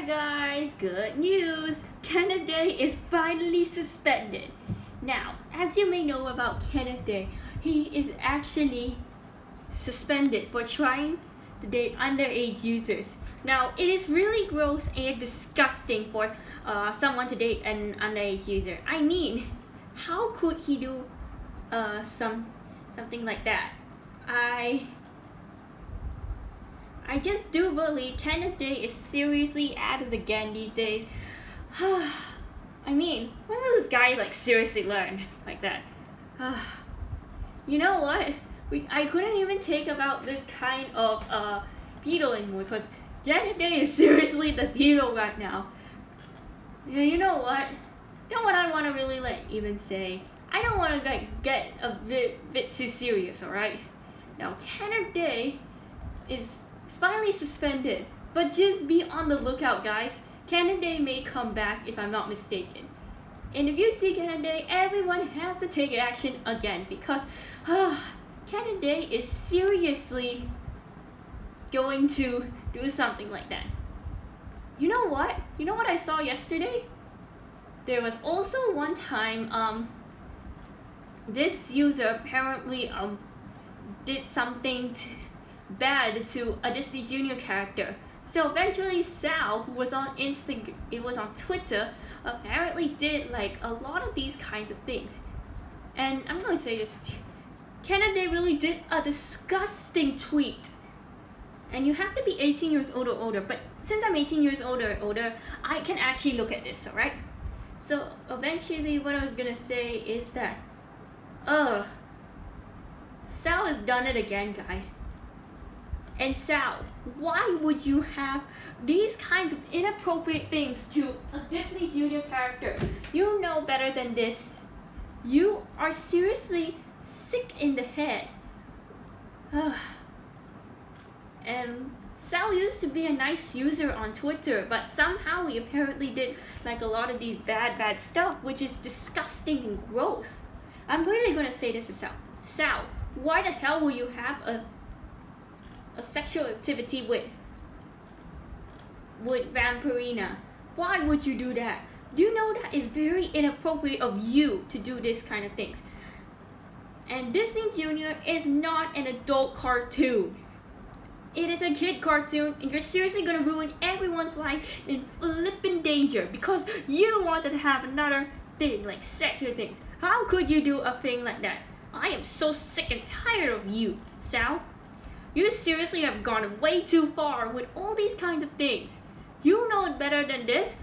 guys, good news! Kenneth Day is finally suspended. Now, as you may know about Kenneth Day, he is actually suspended for trying to date underage users. Now, it is really gross and disgusting for someone to date an underage user. I mean, how could he do something like that? I just do believe Kenneth Day is seriously at it again these days. I mean, when will this guy seriously learn like that? You know what? I couldn't even take about this kind of pedo anymore because Kenneth Day is seriously the pedo right now. Yeah, you know what? You know what I want to really even say? I don't want to get a bit too serious, alright? Now, Kenneth Day is finally suspended, but just be on the lookout, guys. Kenneth Day may come back if I'm not mistaken. And if you see Kenneth Day, everyone has to take action again because Kenneth Day is seriously going to do something like that. You know what? You know what I saw yesterday? There was also one time this user apparently did something bad to a Disney Junior character. So eventually Sal, who was on Twitter, apparently did a lot of these kinds of things. And I'm gonna say this, Kenneth Day really did a disgusting tweet. And you have to be 18 years old or older, but since I'm 18 years old or older, I can actually look at this, alright? So eventually what I was gonna say is that Sal has done it again, guys. And Sal, why would you have these kinds of inappropriate things to a Disney Junior character? You know better than this. You are seriously sick in the head. And Sal used to be a nice user on Twitter, but somehow he apparently did a lot of these bad stuff, which is disgusting and gross. I'm really gonna say this to Sal. Sal, why the hell will you have a sexual activity with Vampirina? Why would you do that? Do you know that is very inappropriate of you to do this kind of things? And Disney Junior is not an adult cartoon. It is a kid cartoon, and you're seriously gonna ruin everyone's life in flippin' danger because you wanted to have another thing, sexual things. How could you do a thing like that? I am so sick and tired of you, Sal. You seriously have gone way too far with all these kinds of things. You know it better than this.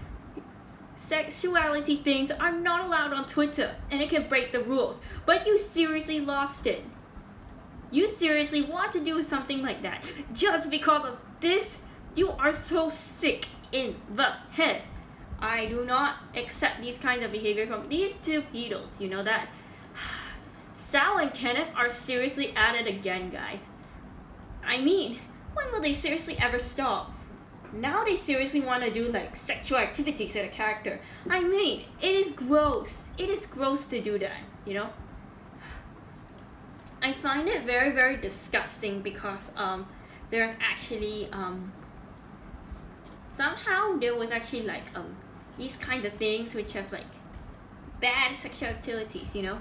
Sexuality things are not allowed on Twitter and it can break the rules. But you seriously lost it. You seriously want to do something like that just because of this? You are so sick in the head. I do not accept these kinds of behavior from these two pedos. You know that? Sal and Kenneth are seriously at it again, guys. I mean, when will they seriously ever stop? Now they seriously want to do sexual activities with a character. I mean, it is gross. It is gross to do that, you know? I find it very, very disgusting because there's actually somehow there was actually these kinds of things which have bad sexual activities, you know?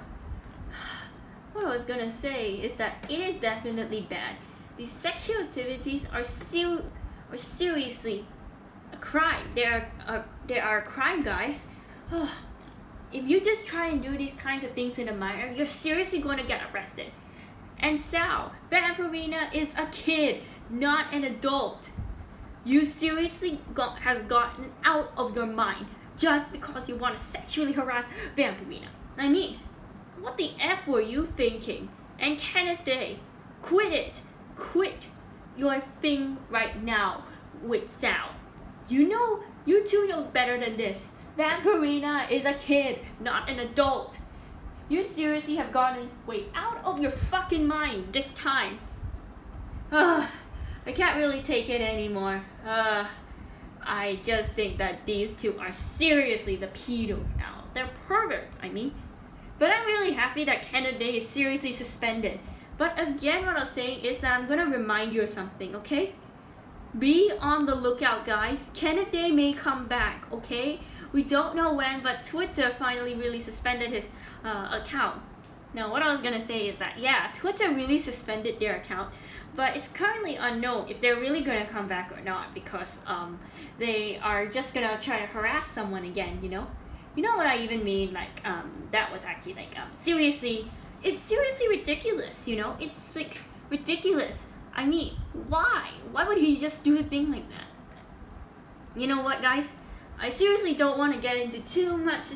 What I was gonna say is that it is definitely bad. These sexual activities are seriously a crime. They are a crime, guys. If you just try and do these kinds of things in a minor, you're seriously going to get arrested. And Sal, Vampirina is a kid, not an adult. You seriously has gotten out of your mind just because you want to sexually harass Vampirina. I mean, what the F were you thinking? And Kenneth Day, quit it. Quit your thing right now with Sal. You two know better than this. Vampirina is a kid, not an adult. You seriously have gotten way out of your fucking mind this time. I can't really take it anymore. I just think that these two are seriously the pedos now. They're perverts, I mean. But I'm really happy that Kenneth Day is seriously suspended. But again, what I'm saying is that I'm gonna remind you of something, okay? Be on the lookout, guys. Kenneth Day may come back, okay? We don't know when, but Twitter finally really suspended his account. Now, what I was gonna say is that, yeah, Twitter really suspended their account, but it's currently unknown if they're really gonna come back or not, because they are just gonna try to harass someone again, you know? You know what I even mean? Like, that was actually like, seriously, it's seriously ridiculous, you know? It's like ridiculous. I mean, why? Why would he just do a thing like that? You know what, guys? I seriously don't want to get into too much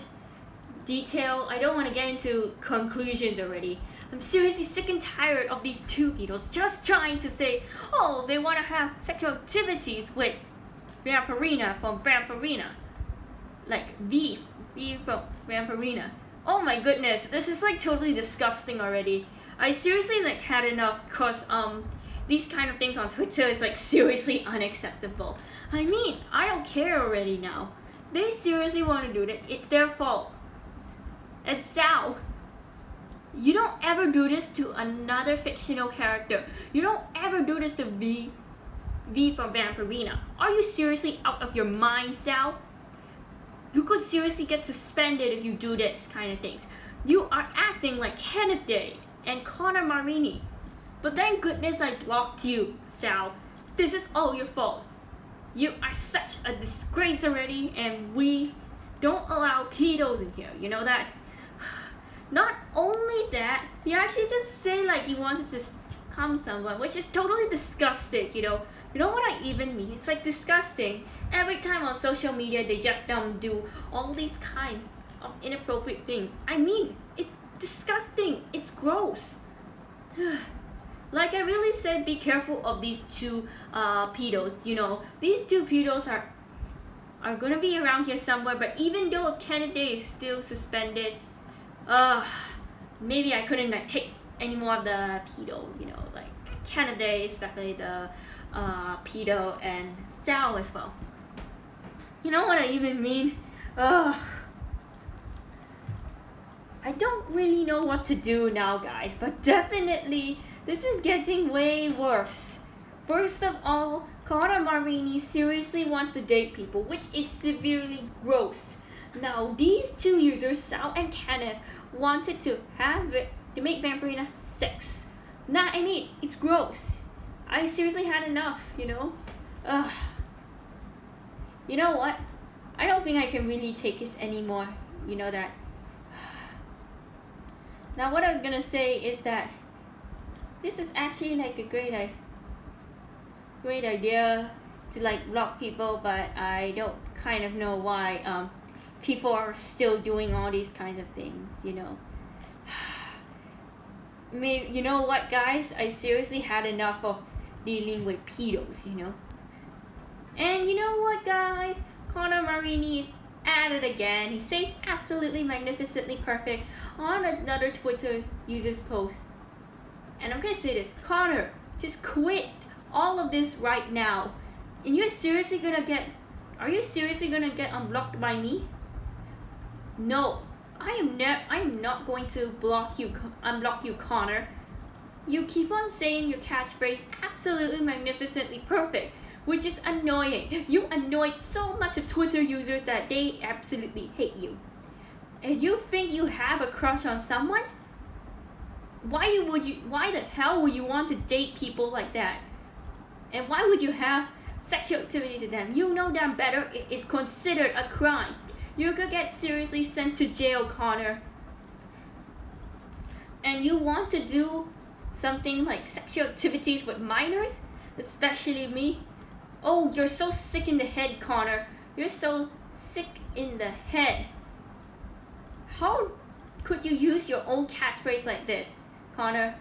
detail. I don't want to get into conclusions already. I'm seriously sick and tired of these two pedos just trying to say, oh, they want to have sexual activities with Vampirina from Vampirina. Like V from Vampirina. Oh my goodness, this is like totally disgusting already. I seriously like had enough because these kind of things on Twitter is like seriously unacceptable. I mean, I don't care already now. They seriously want to do that. It's their fault. And Sal, you don't ever do this to another fictional character. You don't ever do this to V from Vampirina. Are you seriously out of your mind, Sal? You could seriously get suspended if you do this kind of things. You are acting like Kenneth Day and Connor Marini. But thank goodness I blocked you, Sal. This is all your fault. You are such a disgrace already, and we don't allow pedos in here, you know that? Not only that, he actually just say like he wanted to come someone, which is totally disgusting, you know? You know what I even mean? It's like disgusting. Every time on social media, they just do all these kinds of inappropriate things. I mean, it's disgusting. It's gross. Like I really said, be careful of these two pedos, you know. These two pedos are gonna be around here somewhere, but even though Kenneth Day is still suspended, maybe I couldn't like take any more of the pedo, you know, like Kenneth Day is definitely the pedo, and Sal as well. You know what I even mean? I don't really know what to do now, guys, but definitely this is getting way worse. First of all, Connor Marini seriously wants to date people, which is severely gross. Now, these two users, Sal and Kenneth, wanted to make Vampirina sex. Now, I mean, it's gross. I seriously had enough, you know? You know what? I don't think I can really take this anymore. You know that? Now, what I was gonna say is that this is actually like a great idea to like block people, but I don't kind of know why people are still doing all these kinds of things, you know. Maybe, you know what, guys? I seriously had enough of dealing with pedos, you know. And you know what, guys? Connor Marini is at it again. He says absolutely magnificently perfect on another Twitter user's post. And I'm gonna say this, Connor, just quit all of this right now. And are you seriously gonna get unblocked by me? No, I am not going to unblock you, Connor. You keep on saying your catchphrase absolutely magnificently perfect, which is annoying. You annoyed so much of Twitter users that they absolutely hate you. And you think you have a crush on someone? Why the hell would you want to date people like that? And why would you have sexual activity to them? You know damn better it is considered a crime. You could get seriously sent to jail, Connor. And you want to do something like sexual activities with minors? Especially me? Oh, you're so sick in the head, Connor. You're so sick in the head. How could you use your own catchphrase like this, Connor?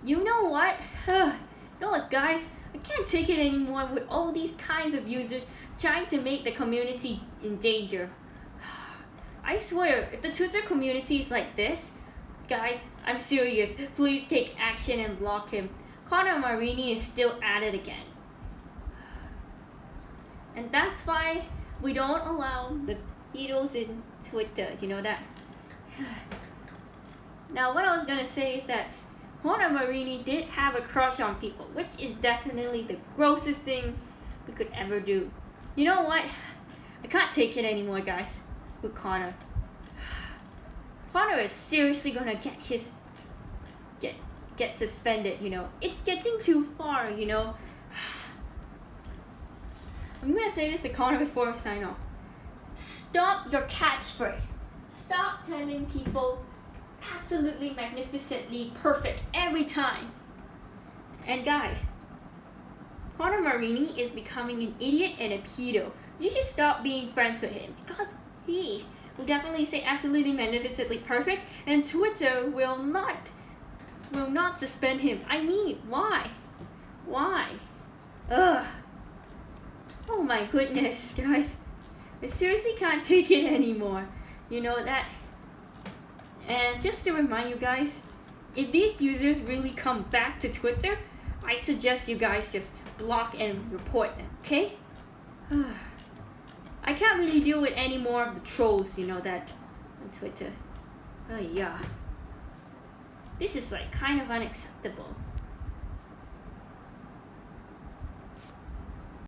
You know what? You know what, guys? I can't take it anymore with all these kinds of users trying to make the community in danger. I swear, if the Twitter community is like this, guys, I'm serious. Please take action and block him. Connor Marini is still at it again. And that's why we don't allow the pedos in Twitter, you know that? Now, what I was gonna say is that Conor Marini did have a crush on people, which is definitely the grossest thing we could ever do. You know what? I can't take it anymore, guys, with Conor. Conor is seriously gonna get suspended, you know. It's getting too far, you know. I'm gonna say this to Conor before I sign off. Stop your catchphrase. Stop telling people absolutely magnificently perfect every time. And guys, Conor Marini is becoming an idiot and a pedo. You should stop being friends with him because he will definitely say absolutely magnificently perfect, and Twitter will not suspend him. I mean, why? Why? Ugh. Oh my goodness, guys. I seriously can't take it anymore. You know that. And just to remind you guys, if these users really come back to Twitter, I suggest you guys just block and report them, okay? I can't really deal with any more of the trolls, you know that, on Twitter. Yeah. This is like kind of unacceptable.